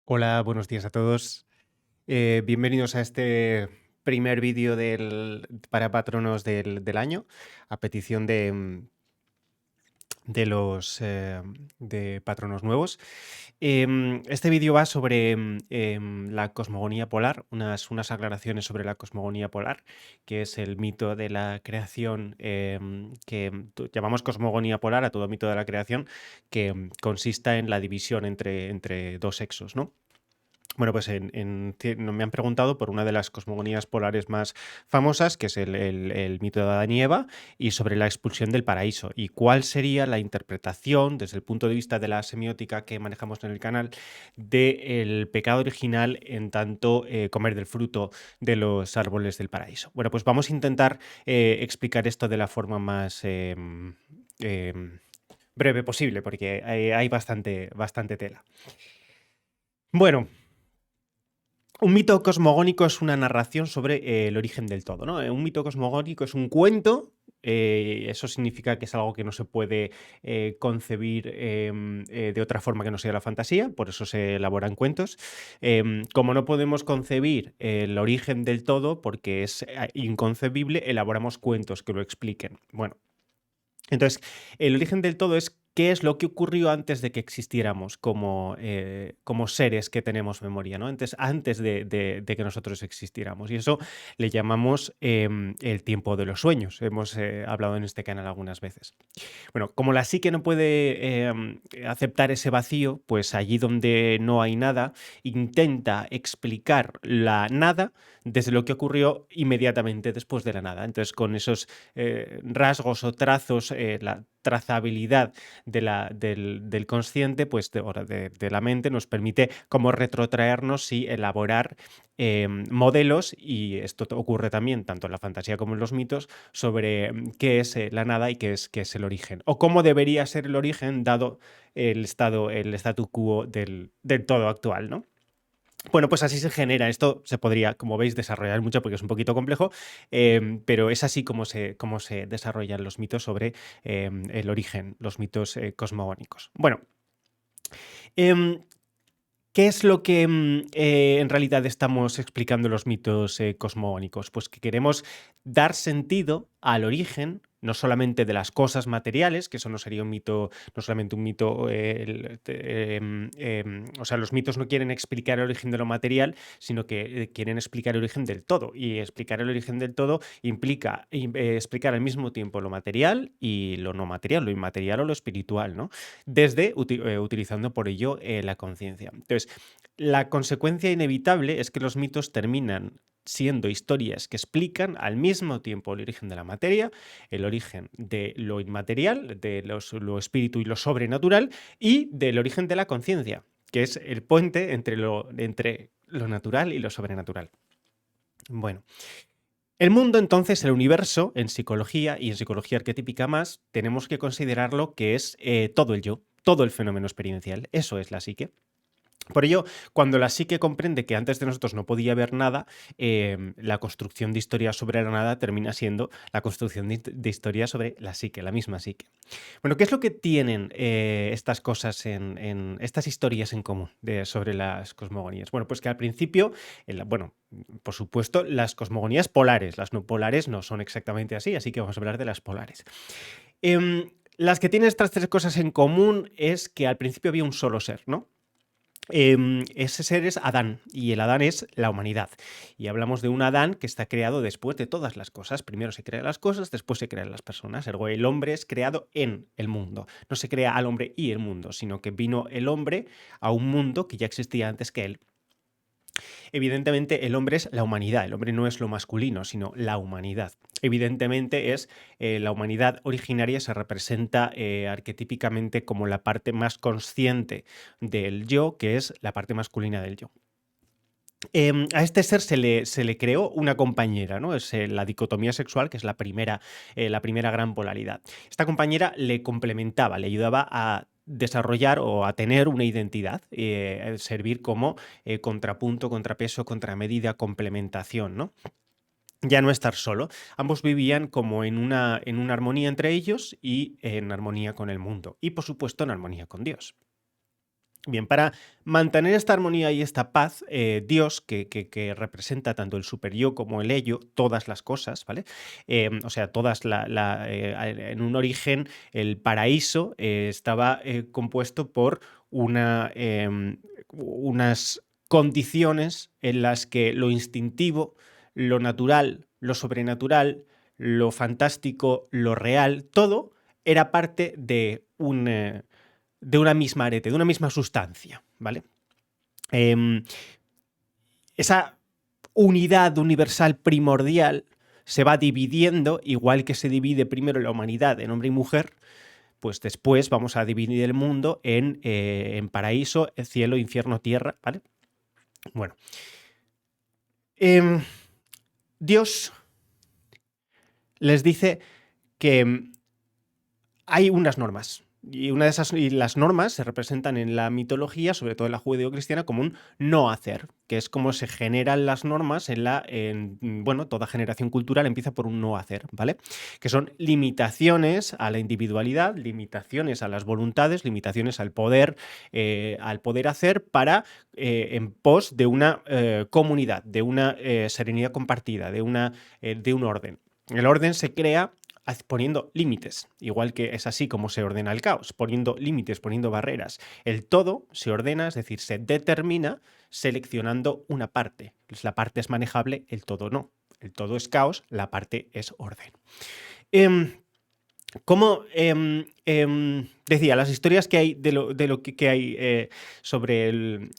Hola, buenos días a todos. Bienvenidos a este primer vídeo para patronos del año, a petición de los de patronos nuevos. Este vídeo va sobre la cosmogonía polar, unas aclaraciones sobre la cosmogonía polar, que es el mito de la creación que llamamos cosmogonía polar a todo mito de la creación que consista en la división entre dos sexos, ¿no? Bueno, pues me han preguntado por una de las cosmogonías polares más famosas, que es el mito de Adán y Eva, y sobre la expulsión del paraíso. Y cuál sería la interpretación, desde el punto de vista de la semiótica que manejamos en el canal, del pecado original en tanto comer del fruto de los árboles del paraíso. Bueno, pues vamos a intentar explicar esto de la forma más breve posible, porque hay bastante tela. Bueno. Un mito cosmogónico es una narración sobre el origen del todo, ¿no? Un mito cosmogónico es un cuento. Eso significa que es algo que no se puede concebir de otra forma que no sea la fantasía, por eso se elaboran cuentos. Como no podemos concebir el origen del todo, porque es inconcebible, elaboramos cuentos que lo expliquen. Bueno, entonces, el origen del todo es qué es lo que ocurrió antes de que existiéramos como seres que tenemos memoria, ¿no? Antes de que nosotros existiéramos. Y eso le llamamos el tiempo de los sueños. Hemos hablado en este canal algunas veces. Bueno, como la psique no puede aceptar ese vacío, pues allí donde no hay nada, intenta explicar la nada desde lo que ocurrió inmediatamente después de la nada. Entonces, con esos rasgos o trazos, la trazabilidad del consciente, pues de la mente, nos permite como retrotraernos y elaborar modelos, y esto ocurre también tanto en la fantasía como en los mitos, sobre qué es la nada y qué es el origen, o cómo debería ser el origen dado el statu quo del todo actual, ¿no? Bueno, pues así se genera. Esto se podría, como veis, desarrollar mucho porque es un poquito complejo, pero es así como se desarrollan los mitos sobre el origen, los mitos cosmogónicos. Bueno, em, ¿qué es lo que en realidad estamos explicando los mitos cosmogónicos? Pues que queremos dar sentido al origen, no solamente de las cosas materiales, que eso no sería un mito, no solamente un mito, o sea, los mitos no quieren explicar el origen de lo material, sino que quieren explicar el origen del todo. Y explicar el origen del todo implica explicar al mismo tiempo lo material y lo no material, lo inmaterial o lo espiritual, ¿no? Desde utilizando por ello la conciencia. Entonces, la consecuencia inevitable es que los mitos terminan siendo historias que explican al mismo tiempo el origen de la materia, el origen de lo inmaterial, de lo espíritu y lo sobrenatural, y del origen de la conciencia, que es el puente entre lo natural y lo sobrenatural. Bueno, el mundo, entonces, el universo, en psicología y en psicología arquetípica más, tenemos que considerarlo que es todo el yo, todo el fenómeno experiencial. Eso es la psique. Por ello, cuando la psique comprende que antes de nosotros no podía haber nada, la construcción de historia sobre la nada termina siendo la construcción de historia sobre la psique, la misma psique. Bueno, ¿qué es lo que tienen estas cosas estas historias en común sobre las cosmogonías? Bueno, pues que al principio, bueno, por supuesto, las cosmogonías polares, las no polares no son exactamente así que vamos a hablar de las polares. Las que tienen estas tres cosas en común es que al principio había un solo ser, ¿no? Ese ser es Adán, y el Adán es la humanidad. Y hablamos de un Adán que está creado después de todas las cosas. Primero se crean las cosas, después se crean las personas. Ergo, el hombre es creado en el mundo. No se crea al hombre y el mundo, sino que vino el hombre a un mundo que ya existía antes que él. Evidentemente, el hombre es la humanidad, el hombre no es lo masculino, sino la humanidad. Evidentemente, es la humanidad originaria se representa arquetípicamente como la parte más consciente del yo, que es la parte masculina del yo. A este ser se le creó una compañera, ¿no? Es la dicotomía sexual, que es la primera gran polaridad. Esta compañera le complementaba, le ayudaba a desarrollar o a tener una identidad, servir como contrapunto, contrapeso, contramedida, complementación, ¿no? Ya no estar solo. Ambos vivían como en una armonía entre ellos y en armonía con el mundo. Y, por supuesto, en armonía con Dios. Bien, para mantener esta armonía y esta paz, Dios, que representa tanto el superyo como el ello, todas las cosas, ¿vale? O sea, todas en un origen, el paraíso estaba compuesto por unas condiciones en las que lo instintivo, lo natural, lo sobrenatural, lo fantástico, lo real, todo era parte de una misma arete, de una misma sustancia, ¿vale? Esa unidad universal primordial se va dividiendo, igual que se divide primero la humanidad en hombre y mujer, pues después vamos a dividir el mundo en paraíso, cielo, infierno, tierra, ¿vale? Bueno, Dios les dice que hay unas normas. Y las normas se representan en la mitología, sobre todo en la judeocristiana, como un no hacer, que es como se generan las normas bueno, toda generación cultural empieza por un no hacer, ¿vale? Que son limitaciones a la individualidad, limitaciones a las voluntades, limitaciones al poder hacer en pos de una comunidad, de una serenidad compartida, de un orden. El orden se crea poniendo límites, igual que es así como se ordena el caos, poniendo límites, poniendo barreras. El todo se ordena, es decir, se determina seleccionando una parte. La parte es manejable, el todo no. El todo es caos, la parte es orden. Como decía, las historias que hay de lo que hay sobre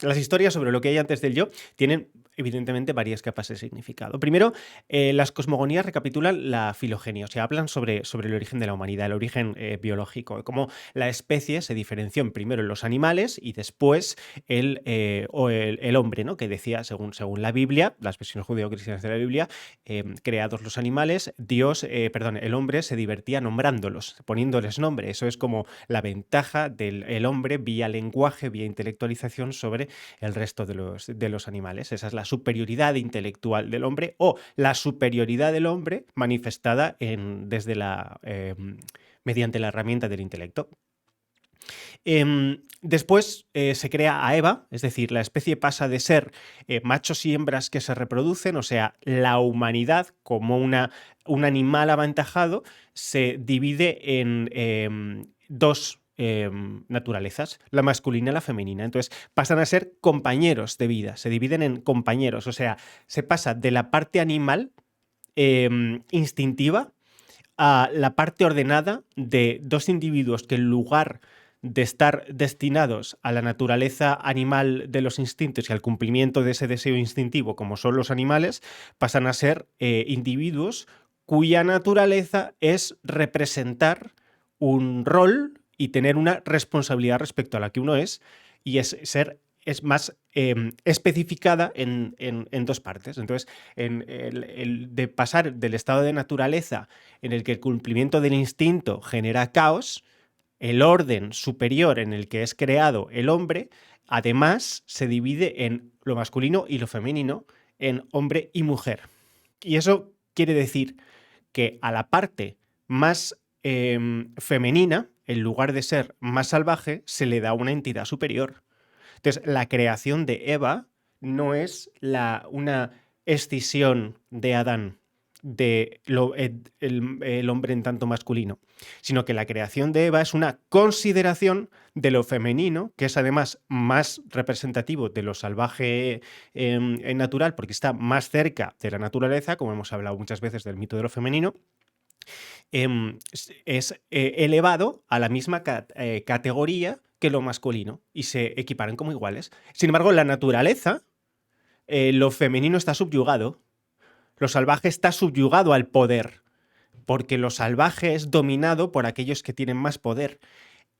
las historias sobre lo que hay antes del yo tienen evidentemente varias capas de significado. Primero, las cosmogonías recapitulan la filogenia, o sea, hablan sobre el origen de la humanidad, el origen biológico, cómo la especie se diferenció primero en los animales y después el hombre, ¿no? Que decía, según la Biblia, las versiones judeo-cristianas de la Biblia, creados los animales, el hombre se divertía nombrándolos, poniéndoles nombre. Eso es como la ventaja del hombre vía lenguaje, vía intelectualización sobre el resto de los animales. Esa es la superioridad intelectual del hombre o la superioridad del hombre manifestada mediante la herramienta del intelecto. Después se crea a Eva, es decir, la especie pasa de ser machos y hembras que se reproducen, o sea, la humanidad como un animal aventajado se divide en dos naturalezas, la masculina y la femenina. Entonces pasan a ser compañeros de vida, se dividen en compañeros, o sea, se pasa de la parte animal instintiva a la parte ordenada de dos individuos que en lugar de estar destinados a la naturaleza animal de los instintos y al cumplimiento de ese deseo instintivo, como son los animales, pasan a ser individuos cuya naturaleza es representar un rol y tener una responsabilidad respecto a la que uno es, y es más especificada en dos partes. Entonces, de pasar del estado de naturaleza en el que el cumplimiento del instinto genera caos, el orden superior en el que es creado el hombre, además se divide en lo masculino y lo femenino, en hombre y mujer. Y eso quiere decir que a la parte más femenina, en lugar de ser más salvaje, se le da una entidad superior. Entonces, la creación de Eva no es una escisión de Adán, el hombre en tanto masculino, sino que la creación de Eva es una consideración de lo femenino, que es además más representativo de lo salvaje natural, porque está más cerca de la naturaleza, como hemos hablado muchas veces del mito de lo femenino, es elevado a la misma categoría que lo masculino y se equiparan como iguales. Sin embargo, la naturaleza, lo femenino está subyugado, lo salvaje está subyugado al poder, porque lo salvaje es dominado por aquellos que tienen más poder.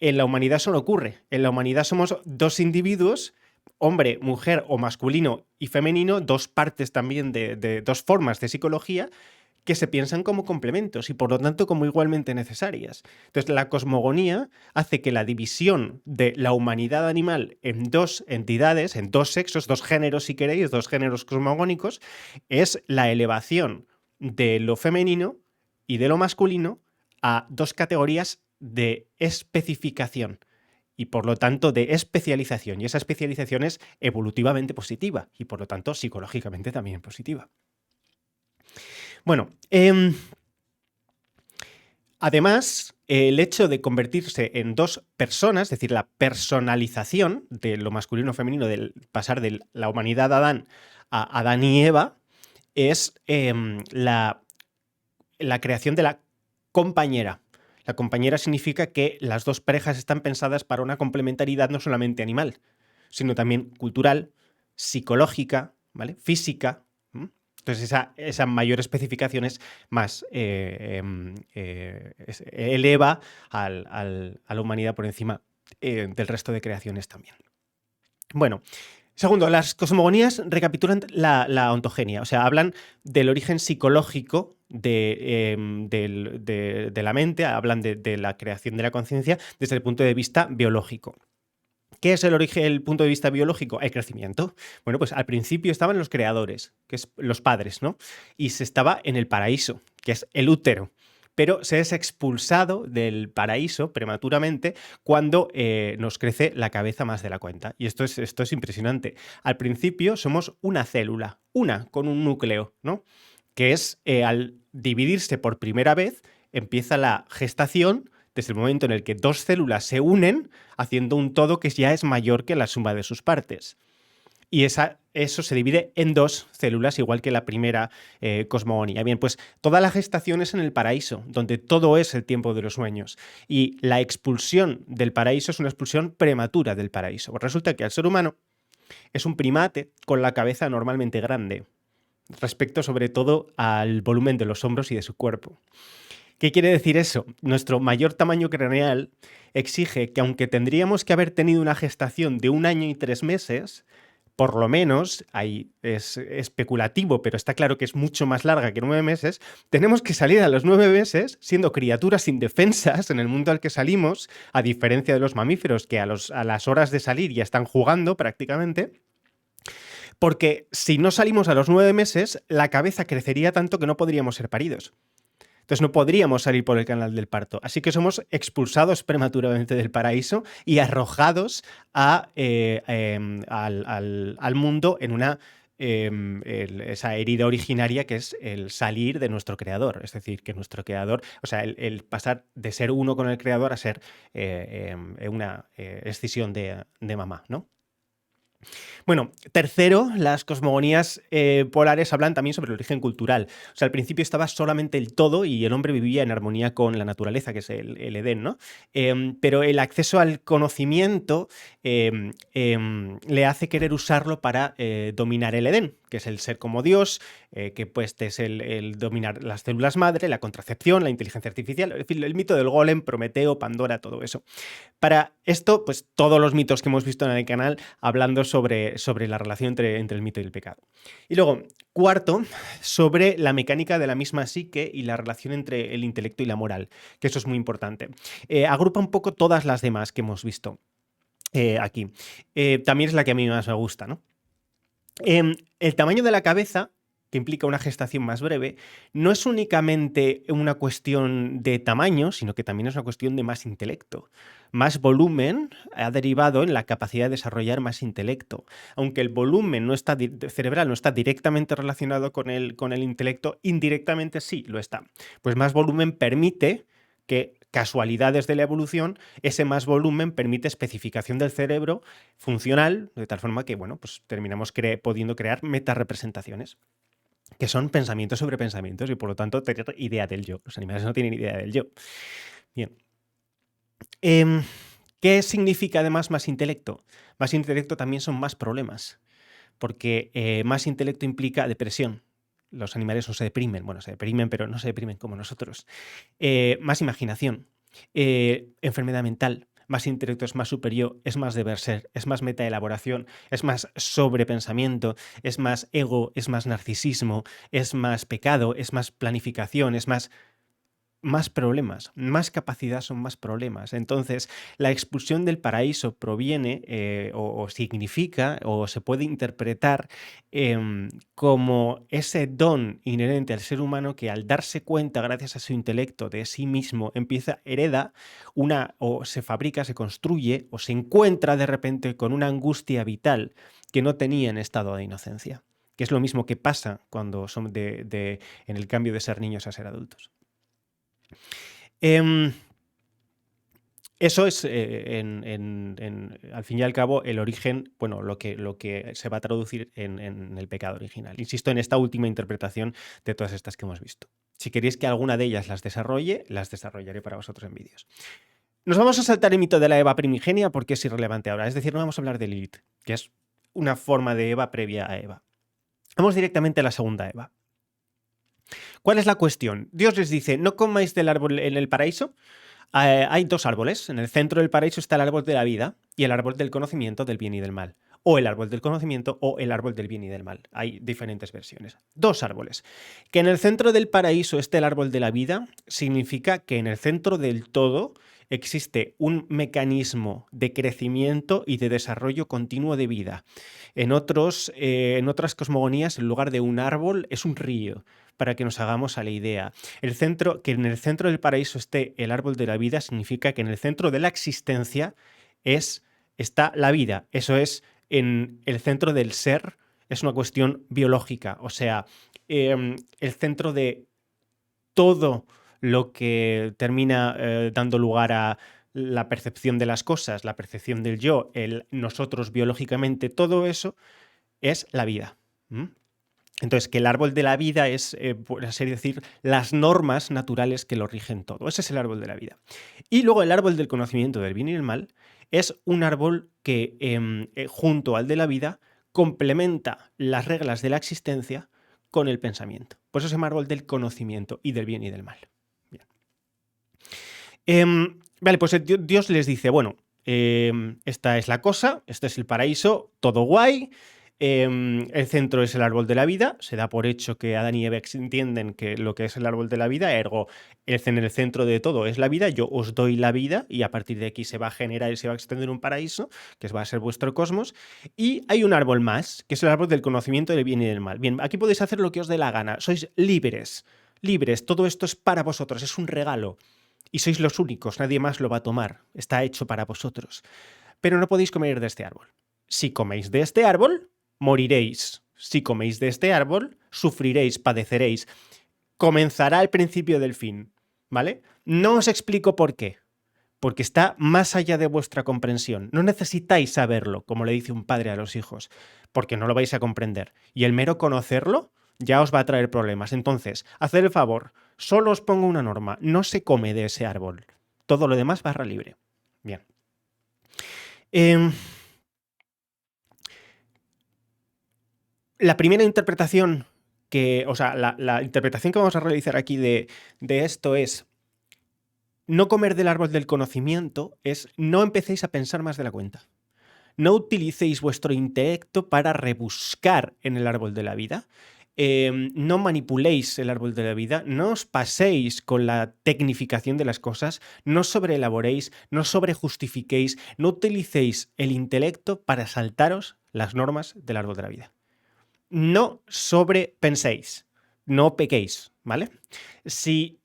En la humanidad eso no ocurre. En la humanidad somos dos individuos, hombre, mujer o masculino y femenino, dos partes también de dos formas de psicología que se piensan como complementos y por lo tanto como igualmente necesarias. Entonces la cosmogonía hace que la división de la humanidad animal en dos entidades, en dos sexos, dos géneros si queréis, dos géneros cosmogónicos, es la elevación de lo femenino y de lo masculino a dos categorías de especificación. y por lo tanto de especialización. Y esa especialización es evolutivamente positiva y por lo tanto psicológicamente también positiva. Bueno, además, el hecho de convertirse en dos personas, es decir, la personalización de lo masculino o femenino, del pasar de la humanidad de Adán a Adán y Eva, es la creación de la compañera. La compañera significa que las dos parejas están pensadas para una complementariedad no solamente animal, sino también cultural, psicológica, ¿vale? Física. Entonces esa mayor especificación es más eleva a la humanidad por encima del resto de creaciones también. Bueno, segundo, las cosmogonías recapitulan la ontogenia, o sea, hablan del origen psicológico de la mente, hablan de la creación de la conciencia desde el punto de vista biológico. ¿Qué es el punto de vista biológico? El crecimiento. Bueno, pues al principio estaban los creadores, que es los padres, ¿no? Y se estaba en el paraíso, que es el útero. Pero se es expulsado del paraíso prematuramente cuando nos crece la cabeza más de la cuenta. Y esto es impresionante. Al principio somos una célula, una con un núcleo, ¿no? Que es al dividirse por primera vez, empieza la gestación desde el momento en el que dos células se unen haciendo un todo que ya es mayor que la suma de sus partes. Y eso se divide en dos células, igual que la primera cosmogonía. Bien, pues toda la gestación es en el paraíso, donde todo es el tiempo de los sueños. Y la expulsión del paraíso es una expulsión prematura del paraíso. Pues resulta que el ser humano es un primate con la cabeza normalmente grande, respecto sobre todo al volumen de los hombros y de su cuerpo. ¿Qué quiere decir eso? Nuestro mayor tamaño craneal exige que, aunque tendríamos que haber tenido una gestación de 1 año y 3 meses, por lo menos, ahí es especulativo, pero está claro que es mucho más larga que 9 meses, tenemos que salir a los 9 meses siendo criaturas indefensas en el mundo al que salimos, a diferencia de los mamíferos que a las horas de salir ya están jugando prácticamente. Porque si no salimos a los 9 meses, la cabeza crecería tanto que no podríamos ser paridos. Entonces no podríamos salir por el canal del parto. Así que somos expulsados prematuramente del paraíso y arrojados al mundo en esa herida originaria que es el salir de nuestro creador. Es decir, que nuestro creador, o sea, el pasar de ser uno con el creador a ser una escisión de mamá, ¿no? Bueno, tercero, las cosmogonías polares hablan también sobre el origen cultural. O sea, al principio estaba solamente el todo y el hombre vivía en armonía con la naturaleza, que es el Edén, ¿no? Pero el acceso al conocimiento le hace querer usarlo para dominar el Edén, que es el ser como Dios, que pues es el dominar las células madre, la contracepción, la inteligencia artificial, en fin, el mito del golem, Prometeo, Pandora, todo eso. Para esto, pues todos los mitos que hemos visto en el canal hablando sobre la relación entre el mito y el pecado. Y luego, cuarto, sobre la mecánica de la misma psique y la relación entre el intelecto y la moral, que eso es muy importante. Agrupa un poco todas las demás que hemos visto aquí. También es la que a mí más me gusta, ¿no? El tamaño de la cabeza, que implica una gestación más breve, no es únicamente una cuestión de tamaño, sino que también es una cuestión de más intelecto. Más volumen ha derivado en la capacidad de desarrollar más intelecto. Aunque el volumen cerebral no está directamente relacionado con el intelecto, indirectamente sí lo está. Pues más volumen permite que, casualidades de la evolución, ese más volumen permite especificación del cerebro funcional, de tal forma que, bueno, pues terminamos pudiendo crear metarepresentaciones, que son pensamientos sobre pensamientos y por lo tanto tener idea del yo. Los animales no tienen idea del yo. Bien. ¿Qué significa además más intelecto? Más intelecto también son más problemas, porque más intelecto implica depresión. Los animales no se deprimen, bueno, se deprimen, pero no se deprimen como nosotros. Más imaginación, enfermedad mental. Más intelecto es más superior, es más deber ser, es más metaelaboración, es más sobrepensamiento, es más ego, es más narcisismo, es más pecado, es más planificación, es más más problemas, más capacidad son más problemas. Entonces, la expulsión del paraíso proviene o significa o se puede interpretar como ese don inherente al ser humano que al darse cuenta, gracias a su intelecto, de sí mismo, hereda o se fabrica, se construye o se encuentra de repente con una angustia vital que no tenía en estado de inocencia, que es lo mismo que pasa cuando son en el cambio de ser niños a ser adultos. Em, Eso es, al fin y al cabo, el origen, bueno, lo que se va a traducir en el pecado original. Insisto en esta última interpretación de todas estas que hemos visto. Si queréis que alguna de ellas las desarrolle, las desarrollaré para vosotros en vídeos. Nos vamos a saltar el mito de la Eva primigenia porque es irrelevante ahora. Es decir, no vamos a hablar de Lilith, que es una forma de Eva previa a Eva. Vamos directamente a la segunda Eva. ¿Cuál es la cuestión? Dios les dice, no comáis del árbol en el paraíso. Hay dos árboles. En el centro del paraíso está el árbol de la vida y el árbol del conocimiento del bien y del mal. O el árbol del conocimiento o el árbol del bien y del mal. Hay diferentes versiones. Dos árboles. Que en el centro del paraíso esté el árbol de la vida significa que en el centro del todo existe un mecanismo de crecimiento y de desarrollo continuo de vida. En otras cosmogonías, en lugar de un árbol, es un río, para que nos hagamos a la idea. Que en el centro del paraíso esté el árbol de la vida significa que en el centro de la existencia está la vida. Eso es, en el centro del ser, es una cuestión biológica. O sea, el centro de todo lo que termina dando lugar a la percepción de las cosas, la percepción del yo, el nosotros biológicamente, todo eso es la vida. Entonces, que el árbol de la vida es, por así decir, las normas naturales que lo rigen todo. Ese es el árbol de la vida. Y luego el árbol del conocimiento del bien y del mal es un árbol que, junto al de la vida, complementa las reglas de la existencia con el pensamiento. Por eso se llama árbol del conocimiento y del bien y del mal. Bien. Vale, pues Dios les dice, bueno, esta es la cosa, este es el paraíso, todo guay. El centro es el árbol de la vida. Se da por hecho que Adán y Eva entienden que lo que es el árbol de la vida, ergo, en el centro de todo es la vida. Yo os doy la vida y a partir de aquí se va a generar y se va a extender un paraíso, que va a ser vuestro cosmos. Y hay un árbol más, que es el árbol del conocimiento del bien y del mal. Bien, aquí podéis hacer lo que os dé la gana. Sois libres, libres. Todo esto es para vosotros, es un regalo. Y sois los únicos, nadie más lo va a tomar. Está hecho para vosotros. Pero no podéis comer de este árbol. Si coméis de este árbol, moriréis. Si coméis de este árbol, sufriréis, padeceréis. Comenzará el principio del fin, ¿vale? No os explico por qué, porque está más allá de vuestra comprensión. No necesitáis saberlo, como le dice un padre a los hijos, porque no lo vais a comprender. Y el mero conocerlo ya os va a traer problemas. Entonces, haced el favor, solo os pongo una norma, no se come de ese árbol. Todo lo demás barra libre. Bien. La primera interpretación la interpretación que vamos a realizar aquí de esto es no comer del árbol del conocimiento, es no empecéis a pensar más de la cuenta. No utilicéis vuestro intelecto para rebuscar en el árbol de la vida. No manipuléis el árbol de la vida, no os paséis con la tecnificación de las cosas, no sobreelaboréis, no sobrejustifiquéis, no utilicéis el intelecto para saltaros las normas del árbol de la vida. No sobrepenséis, no pequéis, ¿vale? Si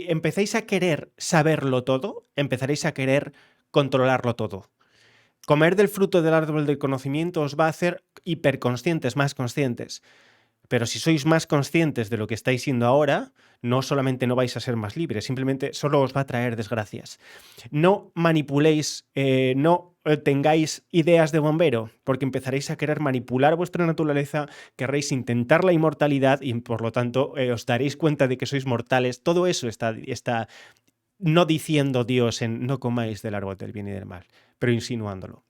empecéis a querer saberlo todo, empezaréis a querer controlarlo todo. Comer del fruto del árbol del conocimiento os va a hacer hiperconscientes, más conscientes. Pero si sois más conscientes de lo que estáis siendo ahora, no solamente no vais a ser más libres, simplemente solo os va a traer desgracias. No manipuléis, no tengáis ideas de bombero, porque empezaréis a querer manipular vuestra naturaleza, querréis intentar la inmortalidad y por lo tanto os daréis cuenta de que sois mortales. Todo eso está no diciendo Dios en no comáis del árbol del bien y del mal, pero insinuándolo.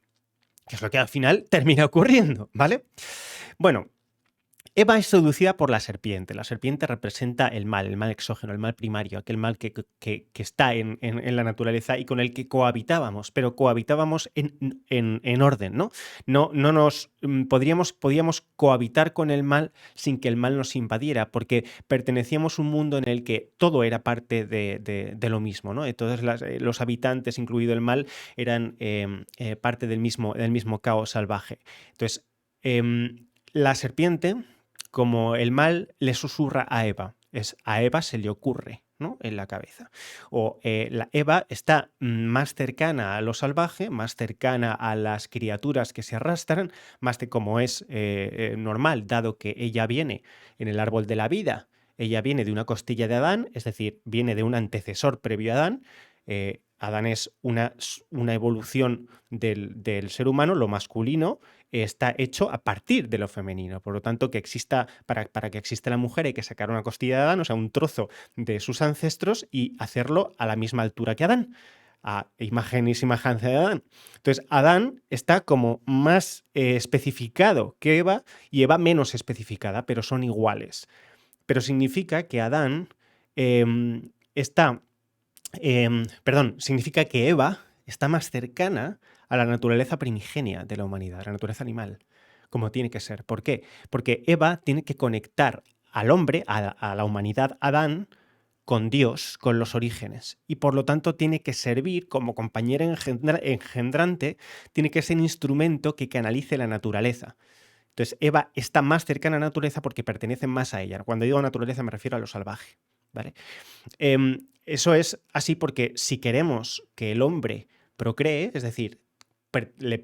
Que es lo que al final termina ocurriendo, ¿vale? Bueno, Eva es seducida por la serpiente. La serpiente representa el mal exógeno, el mal primario, aquel mal que está en la naturaleza y con el que cohabitábamos, pero cohabitábamos en orden, ¿no? No nos podíamos cohabitar con el mal sin que el mal nos invadiera, porque pertenecíamos a un mundo en el que todo era parte de lo mismo, ¿no? Entonces los habitantes, incluido el mal, eran parte del mismo caos salvaje. Entonces, la serpiente, como el mal, le susurra a Eva. A Eva se le ocurre, ¿no? En la cabeza. O la Eva está más cercana a lo salvaje, más cercana a las criaturas que se arrastran, más de como es normal, dado que ella viene en el árbol de la vida. Ella viene de una costilla de Adán, es decir, viene de un antecesor previo a Adán. Adán es una evolución del ser humano, lo masculino está hecho a partir de lo femenino. Por lo tanto, para que exista la mujer hay que sacar una costilla de Adán, o sea, un trozo de sus ancestros y hacerlo a la misma altura que Adán, a imagen y semejanza de Adán. Entonces, Adán está como más especificado que Eva y Eva menos especificada, pero son iguales. Pero significa que Adán está significa que Eva está más cercana a la naturaleza primigenia de la humanidad, a la naturaleza animal, como tiene que ser. ¿Por qué? Porque Eva tiene que conectar al hombre, a la humanidad, Adán, con Dios, con los orígenes. Y por lo tanto tiene que servir como compañera engendrante, tiene que ser un instrumento que canalice la naturaleza. Entonces, Eva está más cercana a la naturaleza porque pertenece más a ella. Cuando digo naturaleza me refiero a lo salvaje, ¿vale? Eso es así porque si queremos que el hombre procree, es decir,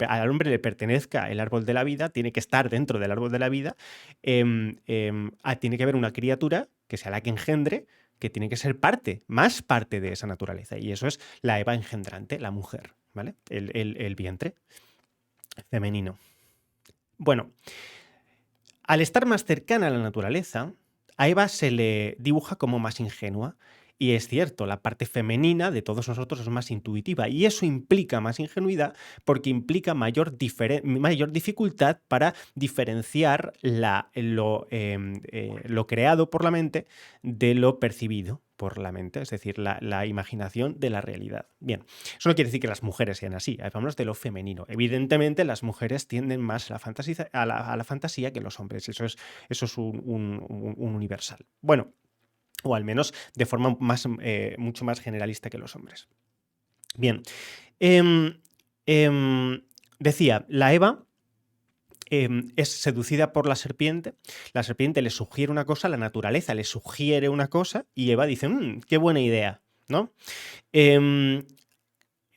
al hombre le pertenezca el árbol de la vida, tiene que estar dentro del árbol de la vida, tiene que haber una criatura que sea la que engendre, que tiene que ser más parte de esa naturaleza. Y eso es la Eva engendrante, la mujer, ¿vale? El vientre femenino. Bueno, al estar más cercana a la naturaleza, a Eva se le dibuja como más ingenua. Y es cierto, la parte femenina de todos nosotros es más intuitiva. Y eso implica más ingenuidad porque implica mayor dificultad para diferenciar lo creado por la mente de lo percibido por la mente, es decir, la imaginación de la realidad. Bien, eso no quiere decir que las mujeres sean así, hablamos de lo femenino. Evidentemente, las mujeres tienden más a la fantasía que los hombres, eso es un universal. Bueno, o al menos de forma mucho más generalista que los hombres. Bien, em, decía, la Eva es seducida por la serpiente le sugiere una cosa, la naturaleza le sugiere una cosa y Eva dice, qué buena idea, ¿no?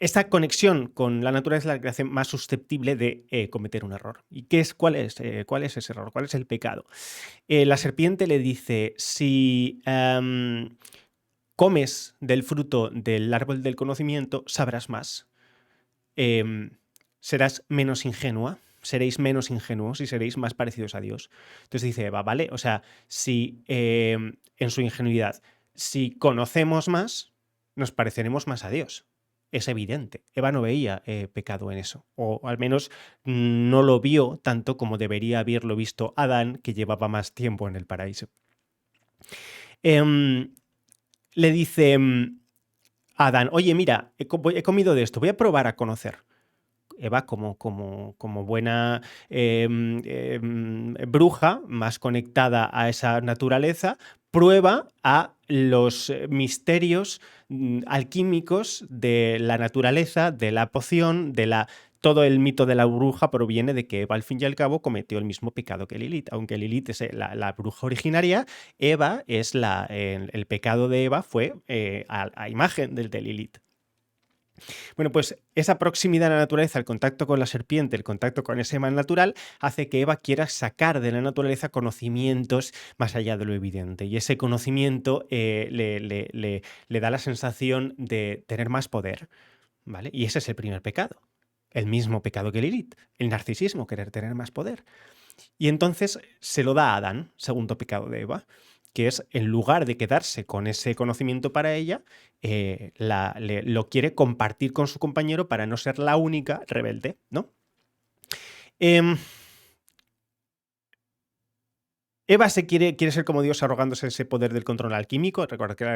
Esta conexión con la naturaleza es la que hace más susceptible de cometer un error. ¿Y cuál es ese error? ¿Cuál es el pecado? La serpiente le dice, si comes del fruto del árbol del conocimiento, sabrás más. Serás menos ingenua, seréis menos ingenuos y seréis más parecidos a Dios. Entonces dice Eva, ¿vale? O sea, si en su ingenuidad, si conocemos más, nos pareceremos más a Dios. Es evidente. Eva no veía pecado en eso, o al menos no lo vio tanto como debería haberlo visto Adán, que llevaba más tiempo en el paraíso. Le dice a Adán, oye, mira, he comido de esto, voy a probar a conocer. Eva, como buena bruja, más conectada a esa naturaleza, prueba a los misterios alquímicos de la naturaleza, de la poción, todo el mito de la bruja proviene de que Eva, al fin y al cabo, cometió el mismo pecado que Lilith. Aunque Lilith es la bruja originaria, Eva es el pecado de Eva fue a imagen del de Lilith. Bueno, pues esa proximidad a la naturaleza, el contacto con la serpiente, el contacto con ese mal natural, hace que Eva quiera sacar de la naturaleza conocimientos más allá de lo evidente. Y ese conocimiento le da la sensación de tener más poder, ¿vale? Y ese es el primer pecado. El mismo pecado que Lilith, el narcisismo, querer tener más poder. Y entonces se lo da a Adán, segundo pecado de Eva, que es, en lugar de quedarse con ese conocimiento para ella, lo quiere compartir con su compañero para no ser la única rebelde, ¿no? Em, Eva quiere ser como Dios arrogándose ese poder del control alquímico. Recuerda que la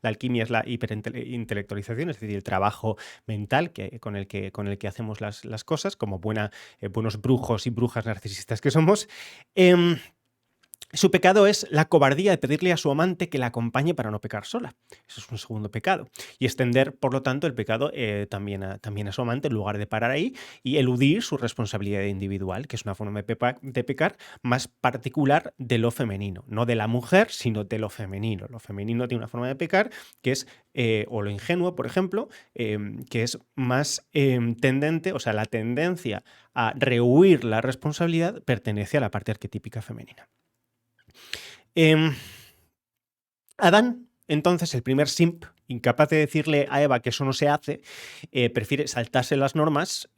alquimia es la hiperintelectualización, es decir, el trabajo mental con el que hacemos las cosas, como buenos brujos y brujas narcisistas que somos. Em, Su pecado es la cobardía de pedirle a su amante que la acompañe para no pecar sola. Eso es un segundo pecado. Y extender, por lo tanto, el pecado también a su amante en lugar de parar ahí y eludir su responsabilidad individual, que es una forma de pecar más particular de lo femenino. No de la mujer, sino de lo femenino. Lo femenino tiene una forma de pecar que es, o lo ingenuo, por ejemplo, que es más tendente, o sea, la tendencia a rehuir la responsabilidad pertenece a la parte arquetípica femenina. Em, Adán, entonces, el primer simp, incapaz de decirle a Eva que eso no se hace, prefiere saltarse las normas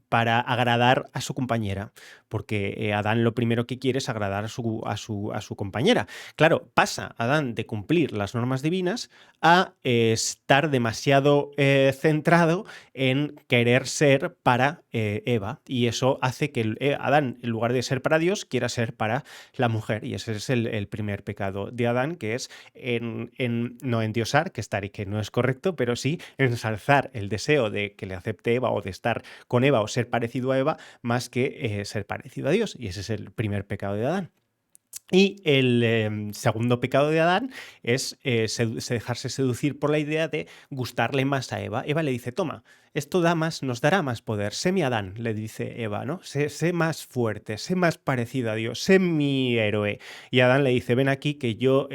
para agradar a su compañera, porque Adán lo primero que quiere es agradar a su compañera. Claro, pasa Adán de cumplir las normas divinas a estar demasiado centrado en querer ser para Eva, y eso hace que Adán, en lugar de ser para Dios, quiera ser para la mujer, y ese es el primer pecado de Adán, que es no endiosar, que no es correcto, pero sí ensalzar el deseo de que le acepte Eva o de estar con Eva o ser parecido a Eva más que ser parecido a Dios. Y ese es el primer pecado de Adán. Y el segundo pecado de Adán es dejarse seducir por la idea de gustarle más a Eva. Eva le dice, toma, esto nos dará más poder. Sé mi Adán, le dice Eva, ¿no? Sé más fuerte, sé más parecido a Dios, sé mi héroe. Y Adán le dice, ven aquí que yo,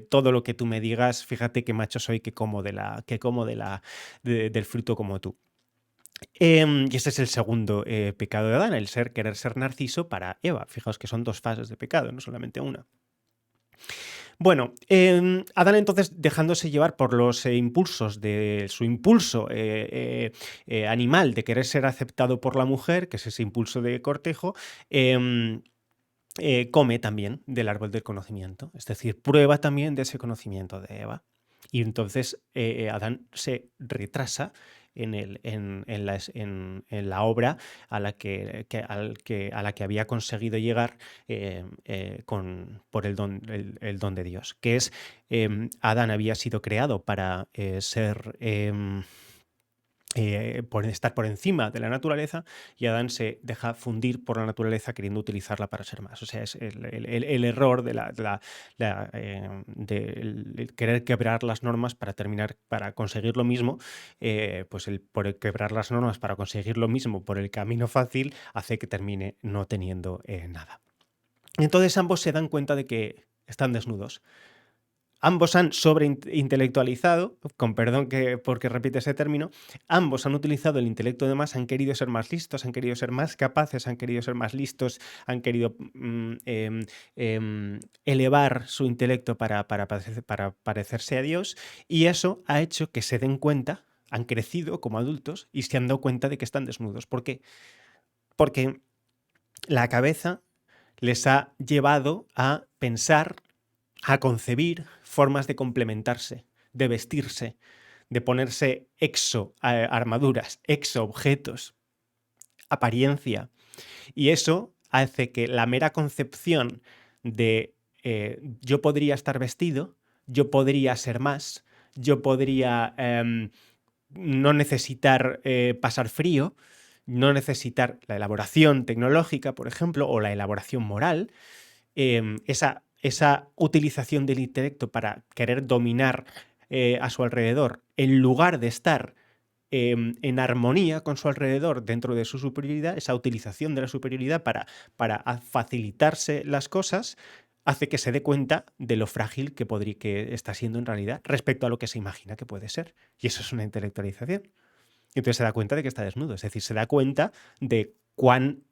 todo lo que tú me digas, fíjate qué macho soy que como del fruto como tú. Y ese es el segundo pecado de Adán, querer ser Narciso para Eva. Fijaos que son dos fases de pecado, no solamente una. Bueno, Adán entonces, dejándose llevar por los impulsos de su impulso animal de querer ser aceptado por la mujer, que es ese impulso de cortejo, come también del árbol del conocimiento, es decir, prueba también de ese conocimiento de Eva. Y entonces Adán se retrasa en la obra a la que había conseguido llegar por el don de Dios, que es Adán había sido creado para ser... por estar por encima de la naturaleza, y Adán se deja fundir por la naturaleza queriendo utilizarla para ser más. O sea, es el error de querer quebrar las normas para conseguir lo mismo, pues por quebrar las normas para conseguir lo mismo por el camino fácil hace que termine no teniendo nada. Entonces ambos se dan cuenta de que están desnudos. Ambos han sobreintelectualizado, con perdón porque repite ese término, ambos han utilizado el intelecto de más, han querido ser más listos, han querido ser más capaces, han querido ser más listos, han querido elevar su intelecto para parecerse a Dios, y eso ha hecho que se den cuenta, han crecido como adultos y se han dado cuenta de que están desnudos. ¿Por qué? Porque la cabeza les ha llevado a pensar, a concebir formas de complementarse, de vestirse, de ponerse armaduras, objetos, apariencia. Y eso hace que la mera concepción de yo podría estar vestido, yo podría ser más, yo podría no necesitar pasar frío, no necesitar la elaboración tecnológica, por ejemplo, o la elaboración moral, esa utilización del intelecto para querer dominar a su alrededor, en lugar de estar en armonía con su alrededor dentro de su superioridad, esa utilización de la superioridad para facilitarse las cosas, hace que se dé cuenta de lo frágil que está siendo en realidad respecto a lo que se imagina que puede ser. Y eso es una intelectualización. Y entonces se da cuenta de que está desnudo, es decir, se da cuenta de cuán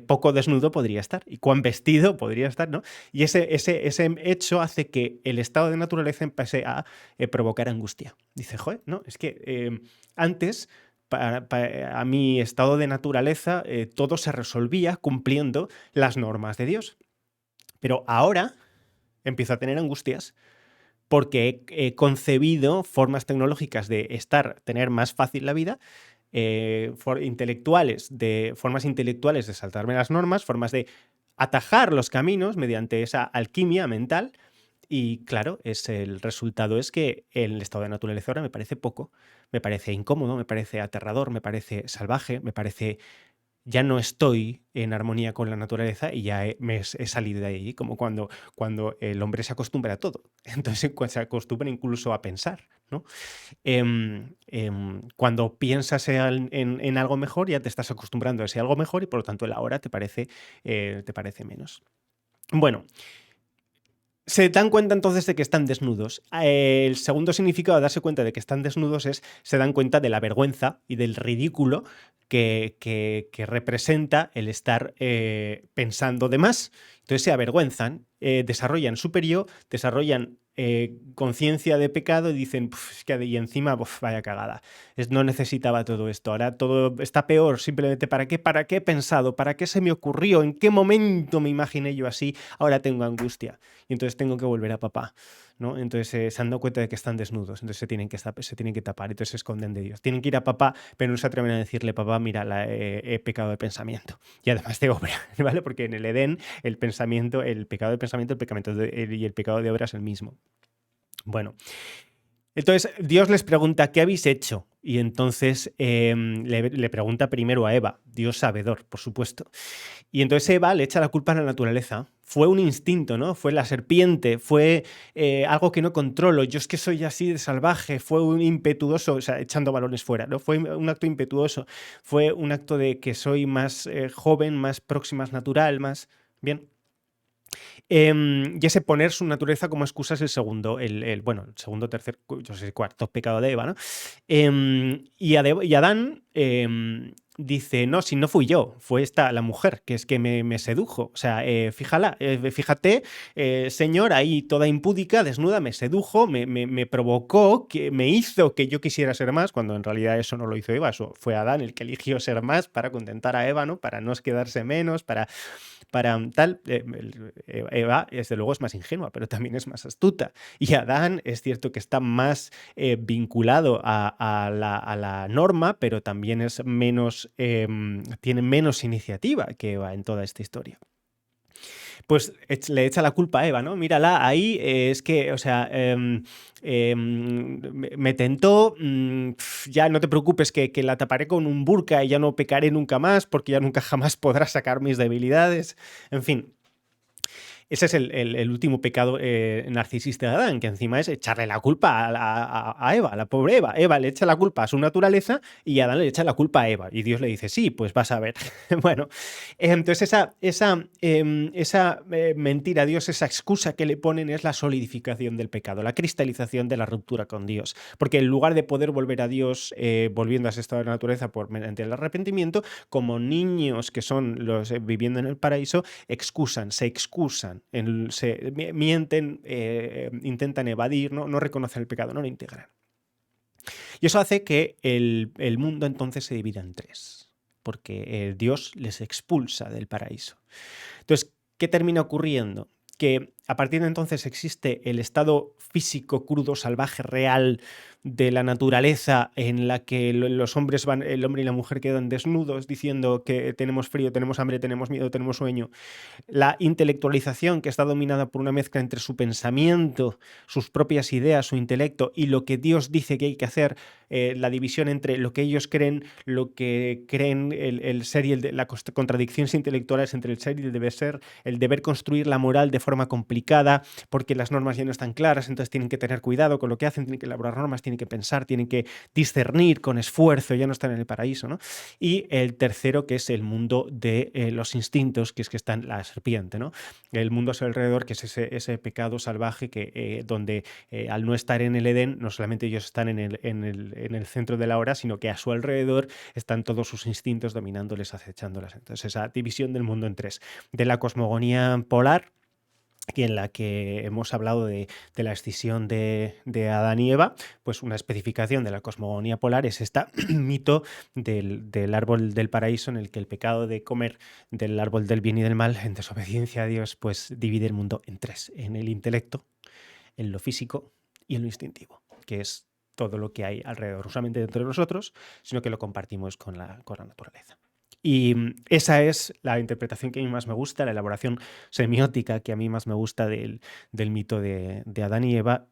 poco desnudo podría estar y cuán vestido podría estar, ¿no? Y ese hecho hace que el estado de naturaleza empiece a provocar angustia. Dice, joder, no, es que antes a mi estado de naturaleza todo se resolvía cumpliendo las normas de Dios. Pero ahora empiezo a tener angustias porque he concebido formas tecnológicas de tener más fácil la vida, formas intelectuales de saltarme las normas, formas de atajar los caminos mediante esa alquimia mental. Y claro, el resultado es que el estado de naturaleza ahora me parece poco, me parece incómodo, me parece aterrador, me parece salvaje, me parece ya no estoy en armonía con la naturaleza y ya he salido de ahí, como cuando el hombre se acostumbra a todo. Entonces se acostumbra incluso a pensar, ¿no? Cuando piensas en algo mejor, ya te estás acostumbrando a ese algo mejor y por lo tanto el ahora te parece menos. Bueno, se dan cuenta entonces de que están desnudos. El segundo significado de darse cuenta de que están desnudos es se dan cuenta de la vergüenza y del ridículo que representa el estar pensando de más. Entonces se avergüenzan, desarrollan superior, desarrollan conciencia de pecado y dicen, es que y encima, vaya cagada. No necesitaba todo esto, ahora todo está peor, simplemente ¿para qué he pensado? ¿Para qué se me ocurrió? ¿En qué momento me imaginé yo así? Ahora tengo angustia y entonces tengo que volver a papá, ¿no? Entonces se han dado cuenta de que están desnudos, entonces se tienen que tapar, entonces se esconden de Dios. Tienen que ir a papá, pero no se atreven a decirle, papá, mira, he pecado de pensamiento y además de obra, ¿vale? Porque en el Edén el pensamiento, el pecado de pensamiento, y el pecado de obra es el mismo. Bueno, entonces Dios les pregunta, ¿qué habéis hecho? Y entonces le pregunta primero a Eva, Dios sabedor, por supuesto. Y entonces Eva le echa la culpa a la naturaleza. Fue un instinto, ¿no? Fue la serpiente, fue algo que no controlo. Yo es que soy así de salvaje, fue un impetuoso, o sea, echando balones fuera, ¿no? Fue un acto impetuoso, fue un acto de que soy más joven, más próxima, más natural, más... Bien. Y ese poner su naturaleza como excusa es el segundo, bueno, el segundo, tercer, yo sé, cuarto pecado de Eva, ¿no? Y Adán dice, no, si no fui yo, fue esta la mujer, que es que me sedujo. O sea, fíjate, señor, ahí toda impúdica, desnuda, me sedujo, me provocó, me hizo que yo quisiera ser más, cuando en realidad eso no lo hizo Eva, eso fue Adán el que eligió ser más para contentar a Eva, ¿no? Para no quedarse menos, para tal, Eva, desde luego, es más ingenua, pero también es más astuta. Y Adán es cierto que está más vinculado a la norma, pero también es menos, tiene menos iniciativa que Eva en toda esta historia. Pues le echa la culpa a Eva, ¿no? Mírala, ahí es que, o sea, me tentó, ya no te preocupes que la taparé con un burka y ya no pecaré nunca más porque ya nunca jamás podrás sacar mis debilidades. En fin, ese es el último pecado narcisista de Adán, que encima es echarle la culpa a Eva, a la pobre Eva. Eva le echa la culpa a su naturaleza y Adán le echa la culpa a Eva. Y Dios le dice, sí, pues vas a ver. Bueno, entonces esa mentira, Dios, esa excusa que le ponen es la solidificación del pecado, la cristalización de la ruptura con Dios. Porque en lugar de poder volver a Dios volviendo a ese estado de naturaleza mediante el arrepentimiento, como niños que son los viviendo en el paraíso, se excusan, se mienten, intentan evadir, no reconocen el pecado, no lo integran. Y eso hace que el mundo entonces se divida en tres, porque Dios les expulsa del paraíso. Entonces, ¿qué termina ocurriendo? Que a partir de entonces existe el estado físico, crudo, salvaje, real de la naturaleza, en la que los hombres el hombre y la mujer quedan desnudos diciendo que tenemos frío, tenemos hambre, tenemos miedo, tenemos sueño. La intelectualización, que está dominada por una mezcla entre su pensamiento, sus propias ideas, su intelecto y lo que Dios dice que hay que hacer, la división entre lo que ellos creen, lo que creen el ser y las contradicciones intelectuales entre el ser y el deber ser, el deber construir la moral de forma complicada porque las normas ya no están claras, entonces tienen que tener cuidado con lo que hacen, tienen que elaborar normas, tienen que pensar, tienen que discernir con esfuerzo, ya no están en el paraíso, ¿no? Y el tercero, que es el mundo de los instintos, que es que está en la serpiente, ¿no? El mundo a su alrededor, que es ese pecado salvaje que, donde al no estar en el Edén, no solamente ellos están en el centro de la hora, sino que a su alrededor están todos sus instintos dominándoles, acechándoles. Entonces, esa división del mundo en tres. De la cosmogonía polar, y en la que hemos hablado de la escisión de Adán y Eva, pues una especificación de la cosmogonía polar es este mito del árbol del paraíso, en el que el pecado de comer del árbol del bien y del mal, en desobediencia a Dios, pues divide el mundo en tres: en el intelecto, en lo físico y en lo instintivo, que es todo lo que hay alrededor, no solamente dentro de nosotros, sino que lo compartimos con la naturaleza. Y esa es la interpretación que a mí más me gusta, la elaboración semiótica que a mí más me gusta del mito de Adán y Eva,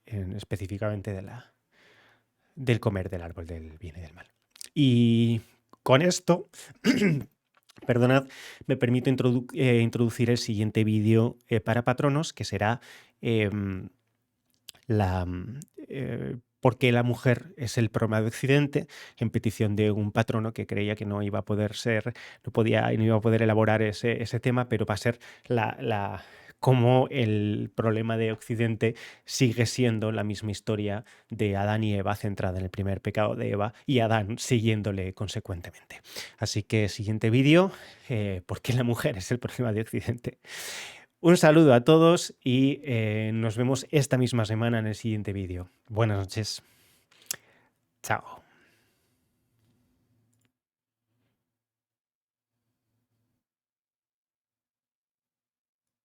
específicamente del comer del árbol del bien y del mal. Y con esto, perdonad, me permito introducir el siguiente vídeo para patronos, que será em, por qué la mujer es el problema de Occidente, en petición de un patrono que creía que no iba a poder no iba a poder elaborar ese tema, pero va a ser cómo el problema de Occidente sigue siendo la misma historia de Adán y Eva, centrada en el primer pecado de Eva, y Adán siguiéndole consecuentemente. Así que siguiente vídeo, ¿por qué la mujer es el problema de Occidente? Un saludo a todos y nos vemos esta misma semana en el siguiente vídeo. Buenas noches. Chao.